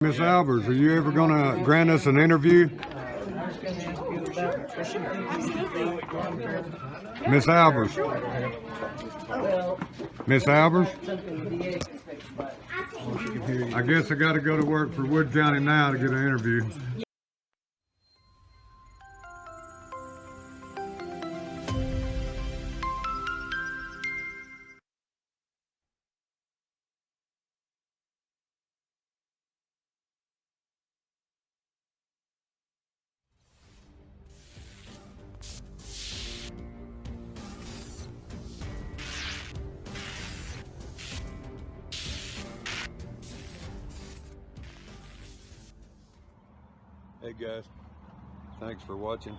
Miss Albers, are you ever going to grant us an interview? Miss Albers. Miss Albers? I guess I got to go to work for Wood County now to get an interview. Hey guys, thanks for watching.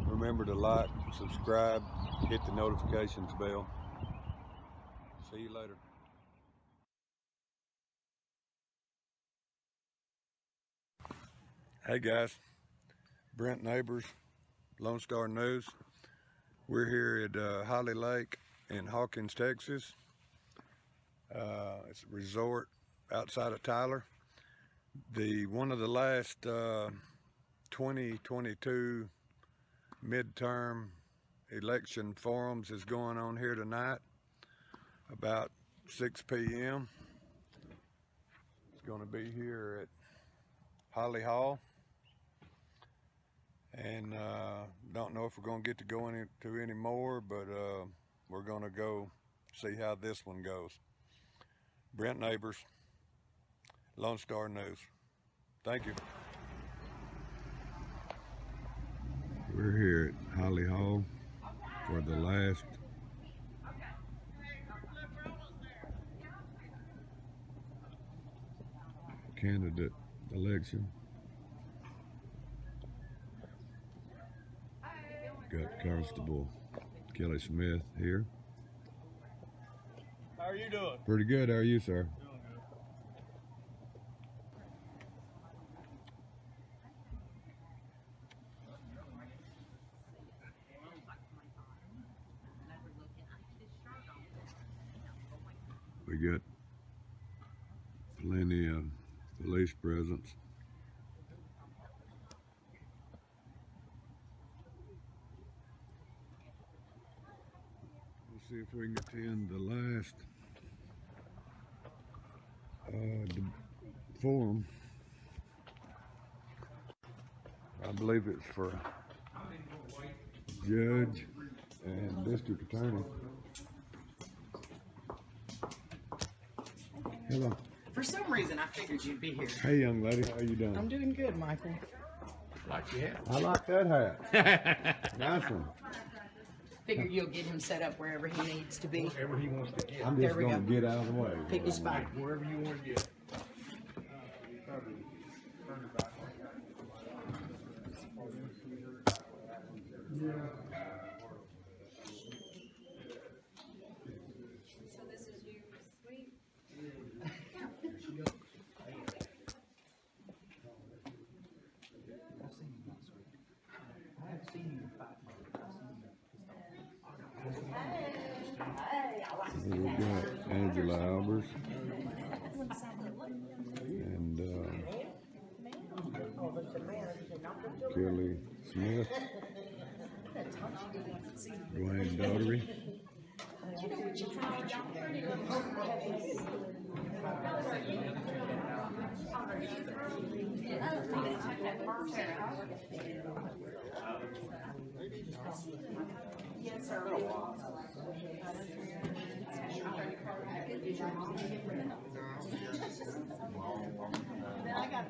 Remember to like, subscribe, hit the notifications bell. See you later. Hey guys, Brent Neighbors, Lone Star News. We're here at Holly Lake in Hawkins, Texas. It's a resort outside of Tyler. One of the last 2022 midterm election forums is going on here tonight about 6 p.m. It's going to be here at Holly Hall, and don't know if we're going to get to go into any more, but we're going to go see how this one goes. Brent Neighbors, Lone Star News. Thank you. We're here at Holly Hall for the last candidate election. Got Constable Kelly Smith here. How are you doing? Pretty good. How are you, sir? We got plenty of police presence. Let's see if we can attend the last forum. I believe it's for judge and district attorney. Hello. For some reason, I figured you'd be here. Hey, young lady, how you doing? I'm doing good, Michael. Like your hat. I like that hat. Nice one. Figured you'll get him set up wherever he needs to be. Wherever he wants to get. I'm There just we going to go. get out of the way. Pick your spot. Wherever you want to get. So this is you, sweet. We've got Angela Albers and Kelly Smith, Dwayne Daughtery. Yes, sir. I got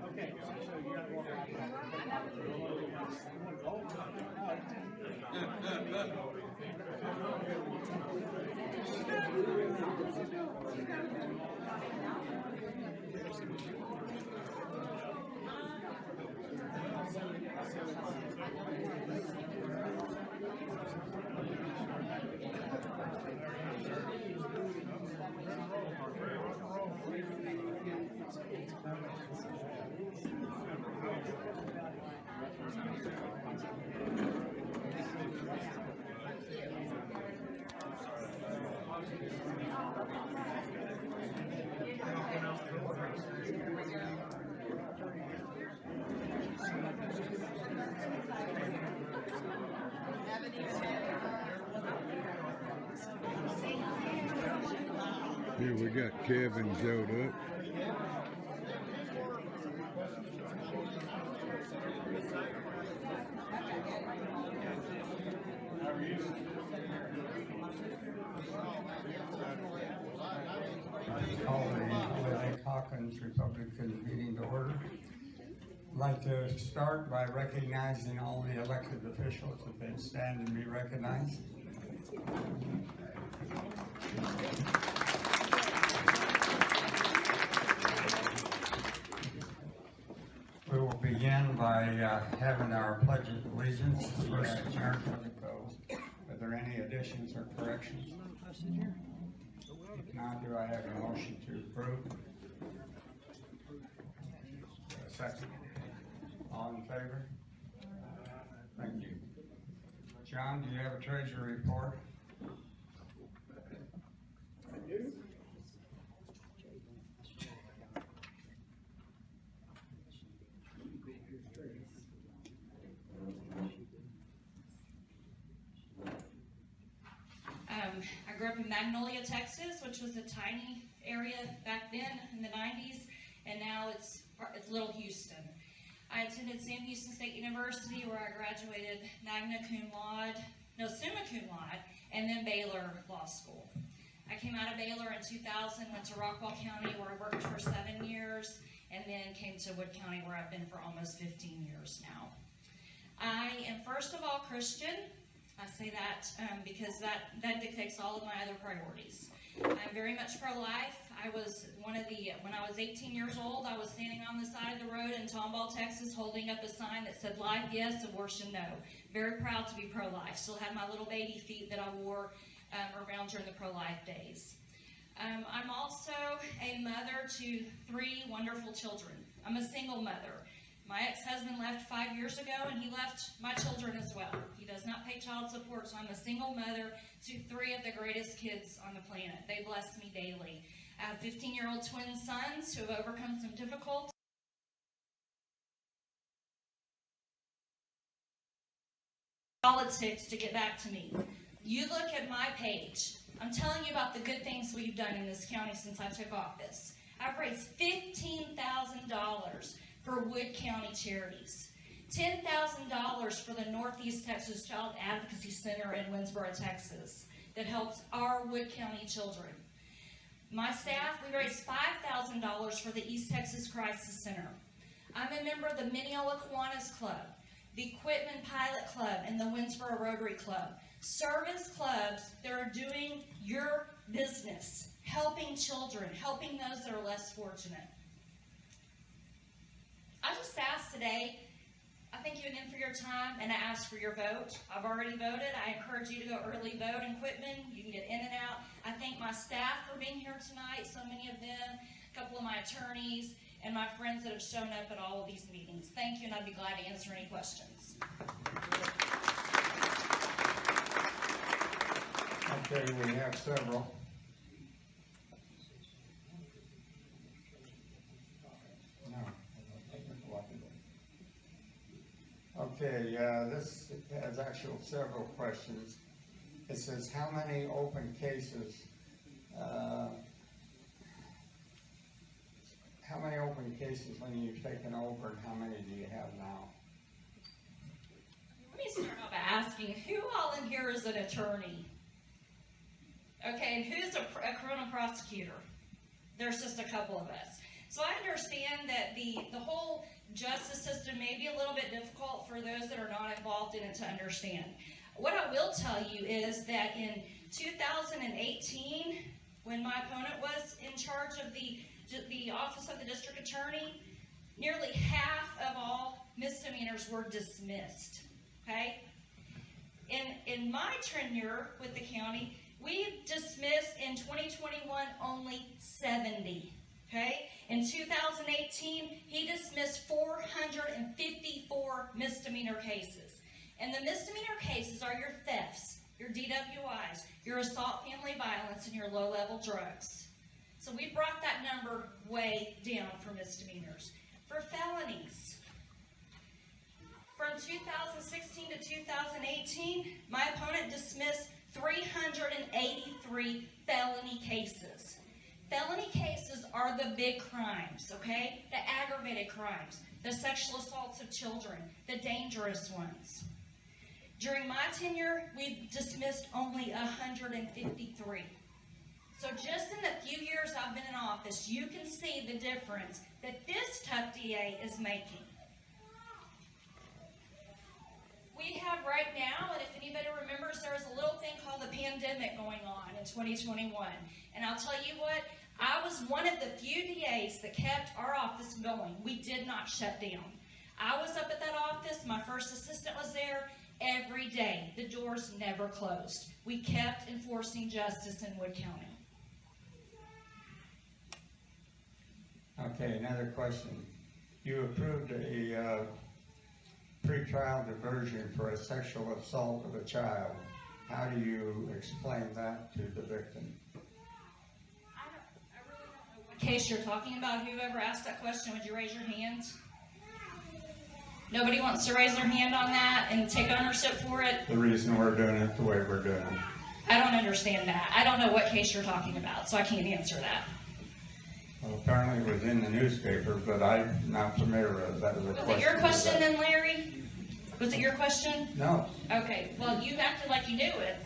Okay, so you gotta walk out. Here we got Kevin showed up. Call the Hawkins Republican meeting to order. I'd like to start by recognizing all the elected officials if they'd stand and be recognized. We will begin by having our pledge of allegiance. First, adjourned for the close. Are there any additions or corrections? If not, do I have a motion to approve? A second. All in favor? Thank you. John, do you have a treasury report? I do. I grew up in Magnolia, Texas, which was a tiny area back then in the 90s, and now it's Little Houston. I attended Sam Houston State University, where I graduated summa cum laude, and then Baylor Law School. I came out of Baylor in 2000, went to Rockwall County, where I worked for 7 years, and then came to Wood County, where I've been for almost 15 years now. I am first of all Christian. I say that because that dictates all of my other priorities. I'm very much pro-life. I was when I was 18 years old, I was standing on the side of the road in Tomball, Texas, holding up a sign that said life yes, abortion no. Very proud to be pro-life. Still have my little baby feet that I wore around during the pro-life days. I'm also a mother to 3 wonderful children. I'm a single mother. My ex-husband left 5 years ago, and he left my children as well. He does not pay child support, so I'm a single mother to 3 of the greatest kids on the planet. They bless me daily. I have 15-year-old twin sons who have overcome some difficulties. Politics to get back to me. You look at my page. I'm telling you about the good things we've done in this county since I took office. I've raised $15,000 for Wood County charities. $10,000 for the Northeast Texas Child Advocacy Center in Winsboro, Texas, that helps our Wood County children. My staff, we raised $5,000 for the East Texas Crisis Center. I'm a member of the Mineola Kiwanis Club, the Equipment Pilot Club, and the Winsboro Rotary Club. Service clubs that are doing your business, helping children, helping those that are less fortunate. I just asked today, I thank you again for your time, and I ask for your vote. I've already voted. I encourage you to go early vote in Quitman. You can get in and out. I thank my staff for being here tonight, so many of them, a couple of my attorneys, and my friends that have shown up at all of these meetings. Thank you, and I'd be glad to answer any questions. Okay, we have several. Okay, this has actual several questions. It says, how many open cases, when you've taken over, and how many do you have now? Let me start off by asking, who all in here is an attorney? Okay, and who's a criminal prosecutor? There's just a couple of us. So I understand that the whole justice system may be a little bit difficult for those that are not involved in it to understand. What I will tell you is that in 2018, when my opponent was in charge of the Office of the District Attorney, nearly half of all misdemeanors were dismissed, okay? In my tenure with the county, we dismissed in 2021 only 70, okay? In 2018, he dismissed 454 misdemeanor cases. And the misdemeanor cases are your thefts, your DWIs, your assault, family violence, and your low-level drugs. So we brought that number way down for misdemeanors. For felonies, from 2016 to 2018, my opponent dismissed 383 felony cases. Felony cases are the big crimes, okay? The aggravated crimes, the sexual assaults of children, the dangerous ones. During my tenure, we dismissed only 153. So just in the few years I've been in office, you can see the difference that this tough DA is making. We have right now, and if anybody remembers, there was a little thing called the pandemic going on in 2021. And I'll tell you what, I was one of the few DAs that kept our office going. We did not shut down. I was up at that office, my first assistant was there every day. The doors never closed. We kept enforcing justice in Wood County. Okay, another question. You approved a pretrial diversion for a sexual assault of a child. How do you explain that to the victim? I really don't know what case you're talking about. Whoever asked that question, would you raise your hand? Nobody wants to raise their hand on that and take ownership for it? The reason we're doing it the way we're doing it. I don't understand that. I don't know what case you're talking about, so I can't answer that. Well, apparently it was in the newspaper, but I'm not familiar with it. That was a question. Was it your question then, Larry? Was it your question? No. Okay, well, you acted like you knew it.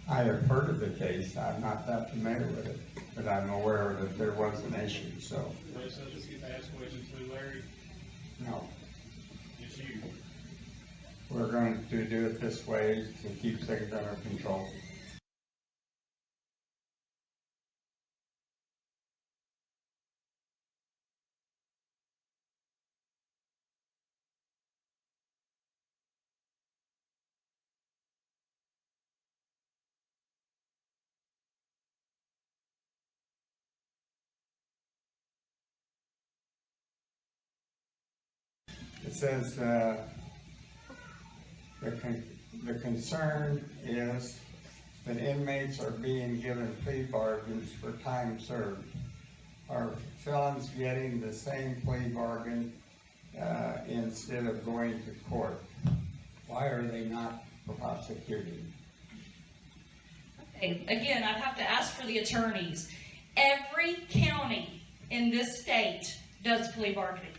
I have heard of the case. I'm not that familiar with it, but I'm aware that there was an issue, so. Let's just get to ask questions to Larry. No. It's you. We're going to do it this way to keep things under control. It says the concern is that inmates are being given plea bargains for time served. Are felons getting the same plea bargain instead of going to court? Why are they not prosecuted? Okay, again, I'd have to ask for the attorneys. Every county in this state does plea bargaining.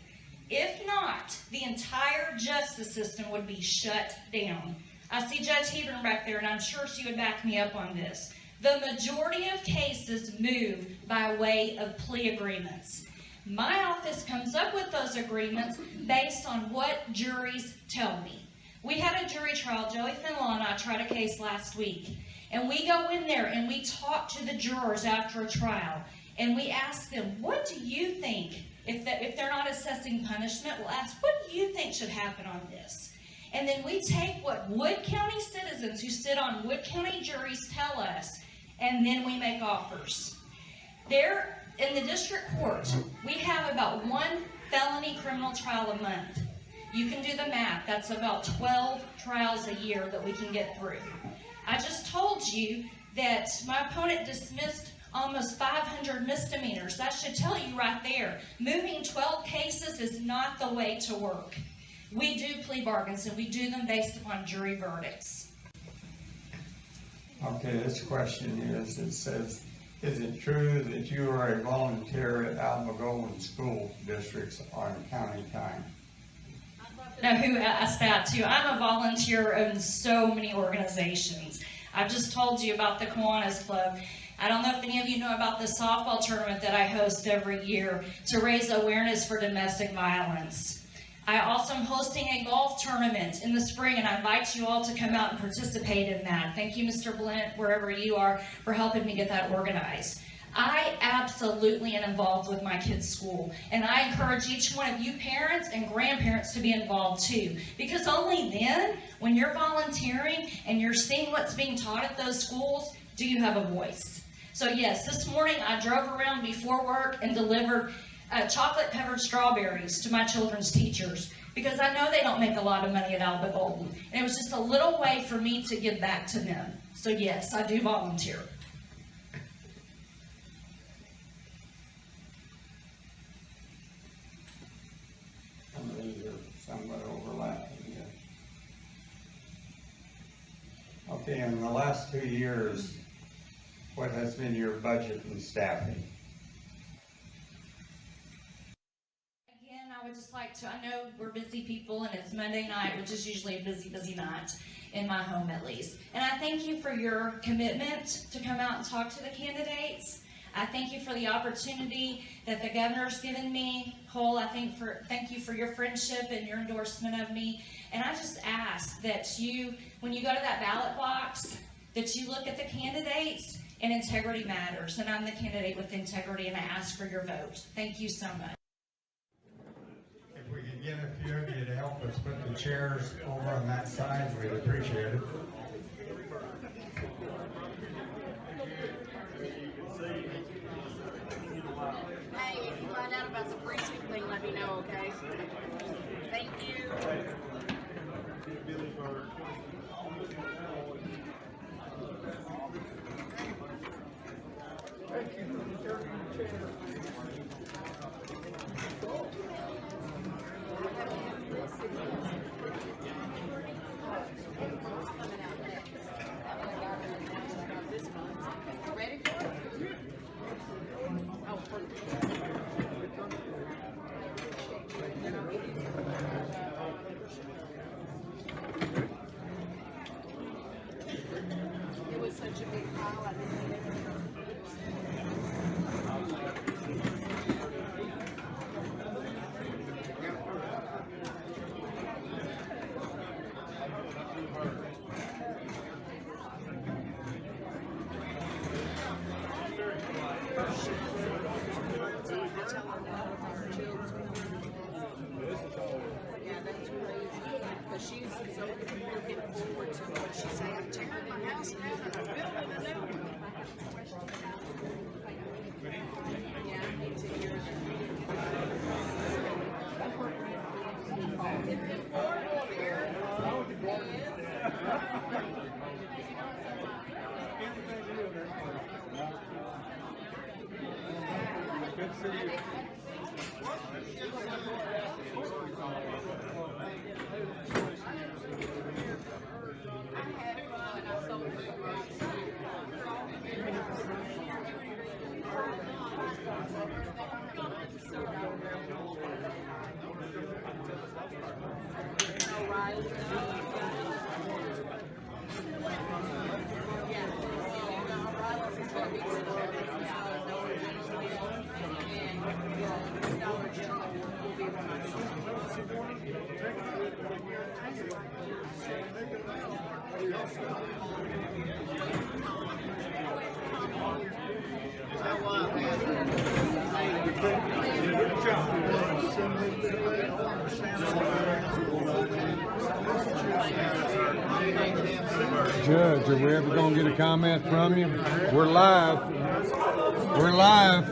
If not, the entire justice system would be shut down. I see Judge Hebron back there, and I'm sure she would back me up on this. The majority of cases move by way of plea agreements. My office comes up with those agreements based on what juries tell me. We had a jury trial. Joey Finlaw and I tried a case last week. And we go in there and we talk to the jurors after a trial. And we ask them, what do you think? If they're not assessing punishment, we'll ask, what do you think should happen on this? And then we take what Wood County citizens who sit on Wood County juries tell us, and then we make offers. There, in the district court, we have about 1 felony criminal trial a month. You can do the math. That's about 12 trials a year that we can get through. I just told you that my opponent dismissed almost 500 misdemeanors. That should tell you right there. Moving 12 cases is not the way to work. We do plea bargains, and we do them based upon jury verdicts. Okay, this question is, it says, is it true that you are a volunteer at Alma-Golden School Districts on county time? Now, who asked that too? I'm a volunteer in so many organizations. I've just told you about the Kiwanis Club. I don't know if any of you know about the softball tournament that I host every year to raise awareness for domestic violence. I also am hosting a golf tournament in the spring, and I invite you all to come out and participate in that. Thank you, Mr. Blint, wherever you are, for helping me get that organized. I absolutely am involved with my kids' school, and I encourage each one of you parents and grandparents to be involved too, because only then, when you're volunteering and you're seeing what's being taught at those schools, do you have a voice. So yes, this morning I drove around before work and delivered chocolate covered strawberries to my children's teachers, because I know they don't make a lot of money at Alba Golden, and it was just a little way for me to give back to them. So yes, I do volunteer. Some of these are somewhat overlapping here. Okay, in the last 2 years, what has been your budget and staffing? Again, I would just like to, I know we're busy people and it's Monday night, which is usually a busy night in my home at least. And I thank you for your commitment to come out and talk to the candidates. I thank you for the opportunity that the governor's given me. Cole, thank you for your friendship and your endorsement of me. And I just ask that you, when you go to that ballot box, that you look at the candidates, and integrity matters. And I'm the candidate with integrity, and I ask for your vote. Thank you so much. If we could get a few of you to help us put the chairs over on that side, we'd appreciate it. Hey, if you find out about the precinct thing, let me know, okay? Thank you. Ready for it? Oh, it was such a big pile, I didn't yeah, that's crazy. Because she's so looking forward to what she said. I'm tearing my house down and I'm building a new one. Yeah, I hate to hear Good to see you. Judge, are we ever going to get a comment from you? We're live. We're live.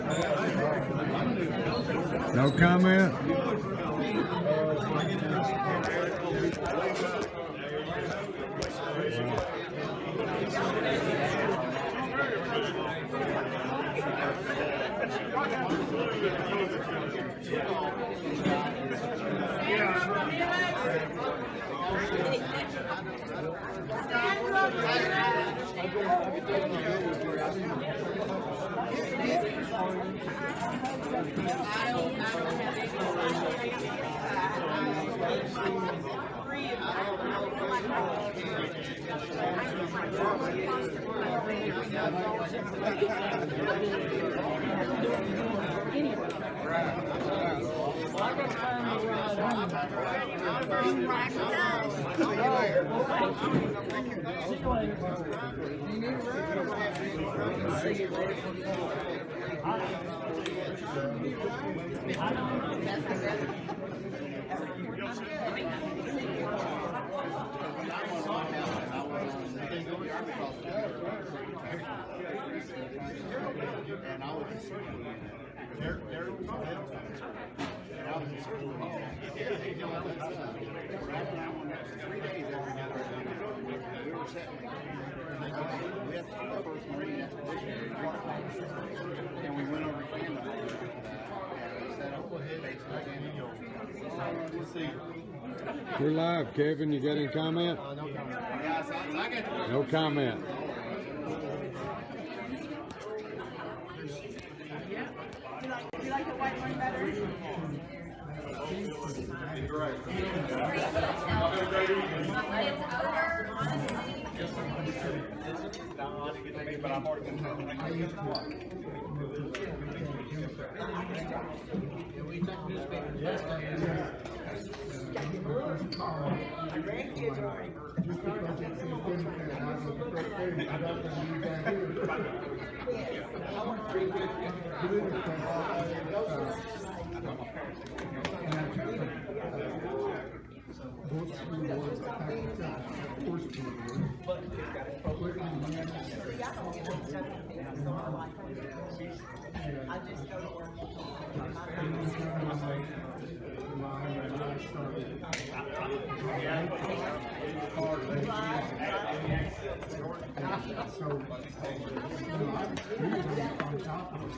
No comment? And we went over Canada. We're live, Kevin. You got any comment? No comment. You like the white one better? But I'm already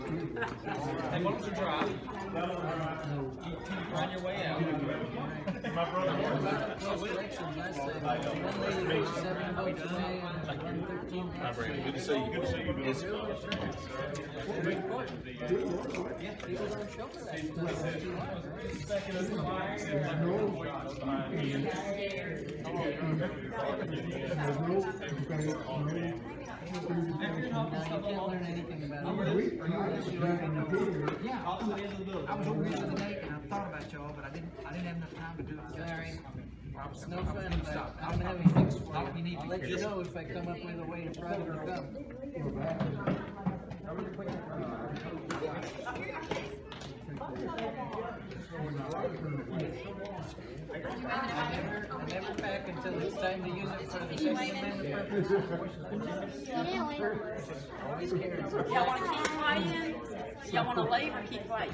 Hey, why don't you drive? Find your way out. My brother. Hi, Brandon. Good to see you. Good to see you. Yes, sir. I was over here the other day and I thought about y'all, but I didn't have enough time to do it. Sorry. No fun. Stop. I'm gonna have you fix for you. You need to let you know if I come up with a way to try to come. I never pack until it's time to use it for the Second Amendment purpose. Always carry it. Y'all want to keep playing? Y'all want to leave or keep playing?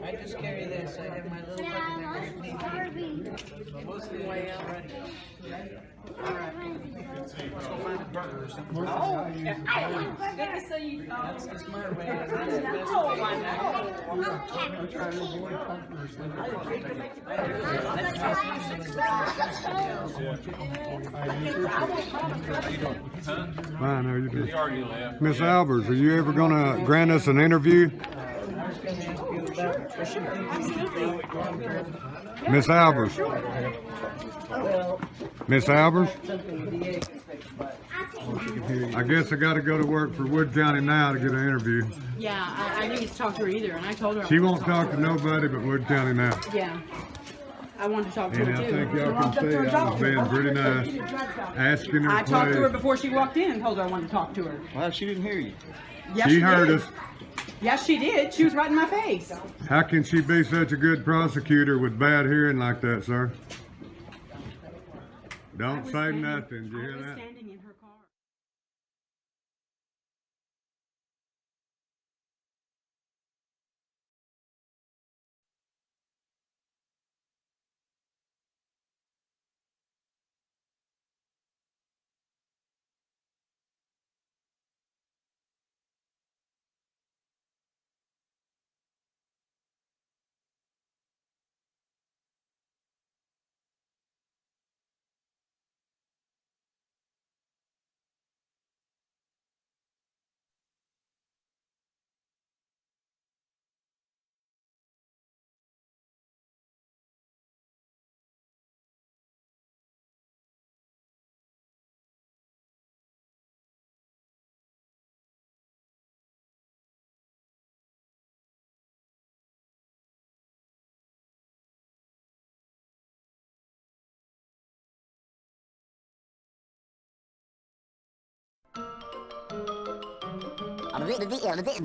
I just carry this. I have my little button there. But most of it is ready. Oh, good to see you. That's the smart way. That's the best way. Fine, how you doing? He already left. Miss Albers, are you ever going to grant us an interview? Miss Albers. Miss Albers? I guess I got to go to work for Wood County now to get an interview. Yeah, I didn't get to talk to her either, and I told her. She won't talk to nobody but Wood County now. Yeah, I wanted to talk to And her I too. think y'all can see I was being pretty nice, asking her I talked to her please. before she walked in and told her I wanted to talk to her. Well, she didn't hear you. Yes, She heard did. us. Yes, she did. She was right in my face. How can she be such a good prosecutor with bad hearing like that, sir? Don't say nothing. Did you hear that?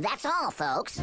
That's all, folks.